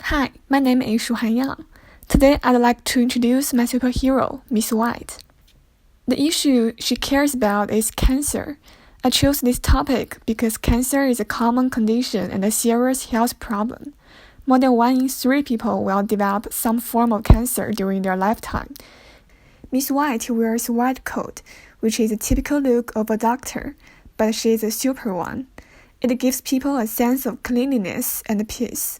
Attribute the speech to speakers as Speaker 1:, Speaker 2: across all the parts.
Speaker 1: Hi, my name is Shuhan Yang. Today I'd like to introduce my superhero, Miss White. The issue she cares about is cancer. I chose this topic because cancer is a common condition and a serious health problem. More than 1 in 3 people will develop some form of cancer during their lifetime. Miss White wears a white coat, which is a typical look of a doctor, but she is a super one. It gives people a sense of cleanliness and peace.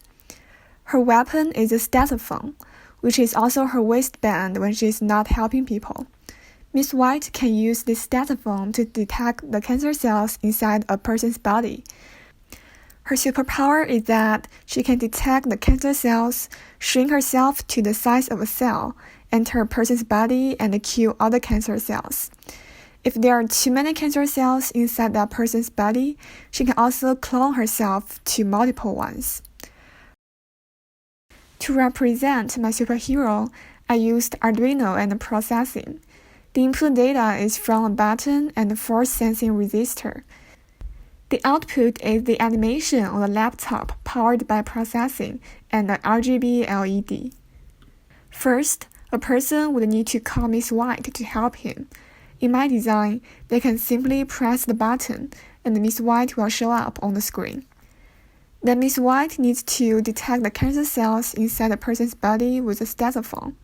Speaker 1: Her weapon is a stethoscope, which is also her waistband when she is not helping people. Miss White can use this stethoscope to detect the cancer cells inside a person's body. Her superpower is that she can detect the cancer cells, shrink herself to the size of a cell, enter a person's body, and kill all the cancer cells. If there are too many cancer cells inside that person's body, she can also clone herself to multiple ones. To represent my superhero, I used Arduino and processing. The input data is from a button and a force sensing resistor. The output is the animation on the laptop powered by processing and the RGB LED. First, a person would need to call Miss White to help him. In my design, they can simply press the button and Miss White will show up on the screen. Then Miss White needs to detect the cancer cells inside a person's body with a stethoscope.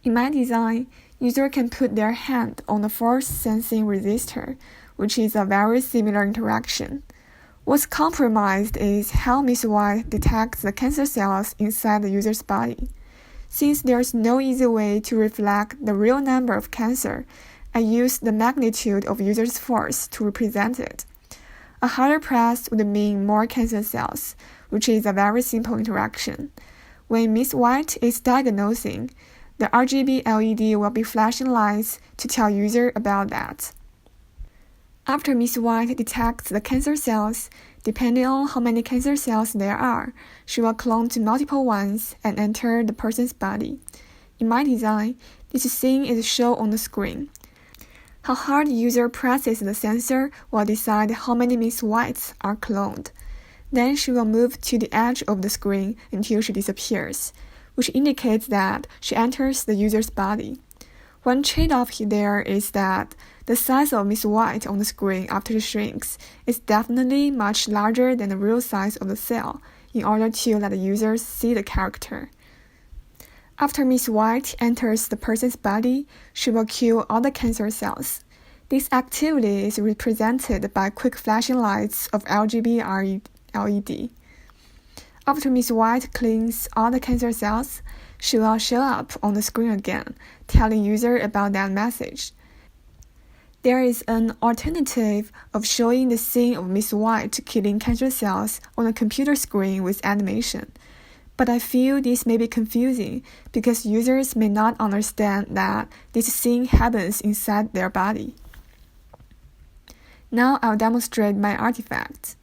Speaker 1: In my design, user can put their hand on the force sensing resistor, which is a very similar interaction. What's compromised is how Miss White detects the cancer cells inside the user's body. Since there's no easy way to reflect the real number of cancer, I used the magnitude of user's force to represent it. A harder press would mean more cancer cells, which is a very simple interaction. When Miss White is diagnosing, the RGB LED will be flashing lights to tell user about that. After Miss White detects the cancer cells, depending on how many cancer cells there are, she will clone to multiple ones and enter the person's body. In my design, this scene is shown on the screen. How hard the user presses the sensor will decide how many Miss Whites are cloned. Then she will move to the edge of the screen until she disappears, which indicates that she enters the user's body. One trade-off there is that the size of Miss White on the screen after she shrinks is definitely much larger than the real size of the cell in order to let the user see the character. After Miss White enters the person's body, she will kill all the cancer cells. This activity is represented by quick flashing lights of RGB LED. After Miss White cleans all the cancer cells, she will show up on the screen again, telling user about that message. There is an alternative of showing the scene of Miss White killing cancer cells on a computer screen with animation. But I feel this may be confusing because users may not understand that this scene happens inside their body. Now I'll demonstrate my artifact.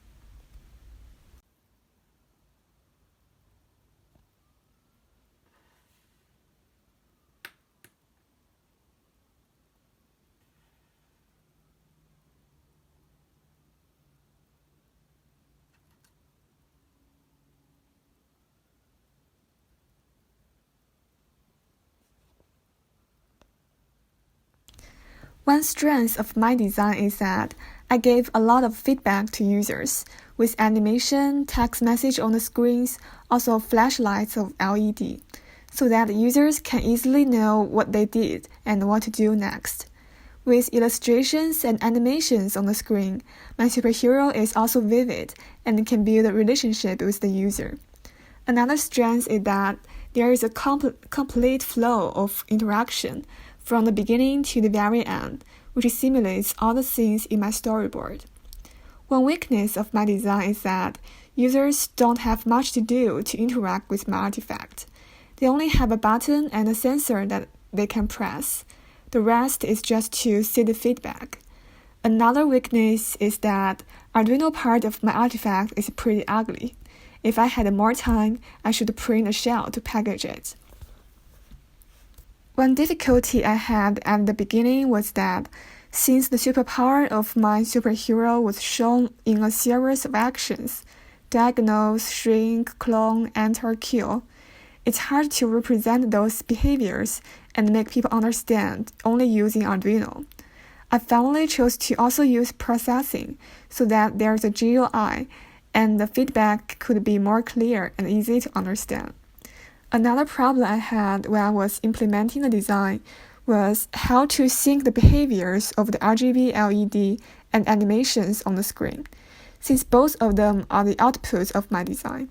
Speaker 1: One strength of my design is that I gave a lot of feedback to users, with animation, text message on the screens, also flashlights of LED, so that users can easily know what they did and what to do next. With illustrations and animations on the screen, my superhero is also vivid and can build a relationship with the user. Another strength is that there is a complete flow of interaction from the beginning to the very end, which simulates all the scenes in my storyboard. One weakness of my design is that users don't have much to do to interact with my artifact. They only have a button and a sensor that they can press. The rest is just to see the feedback. Another weakness is that Arduino part of my artifact is pretty ugly. If I had more time, I should print a shell to package it. One difficulty I had at the beginning was that since the superpower of my superhero was shown in a series of actions, diagnose, shrink, clone, enter, kill. It's hard to represent those behaviors and make people understand only using Arduino. I finally chose to also use processing so that there's a GUI and the feedback could be more clear and easy to understand. Another problem I had when I was implementing the design was how to sync the behaviors of the RGB LED and animations on the screen, since both of them are the outputs of my design.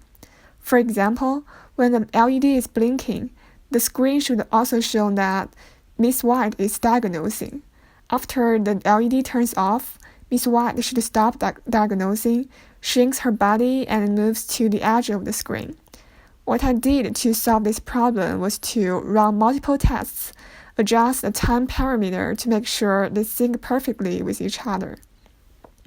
Speaker 1: For example, when the LED is blinking, the screen should also show that Miss White is diagnosing. After the LED turns off, Miss White should stop diagnosing, shrinks her body, and moves to the edge of the screen. What I did to solve this problem was to run multiple tests, adjust the time parameter to make sure they sync perfectly with each other.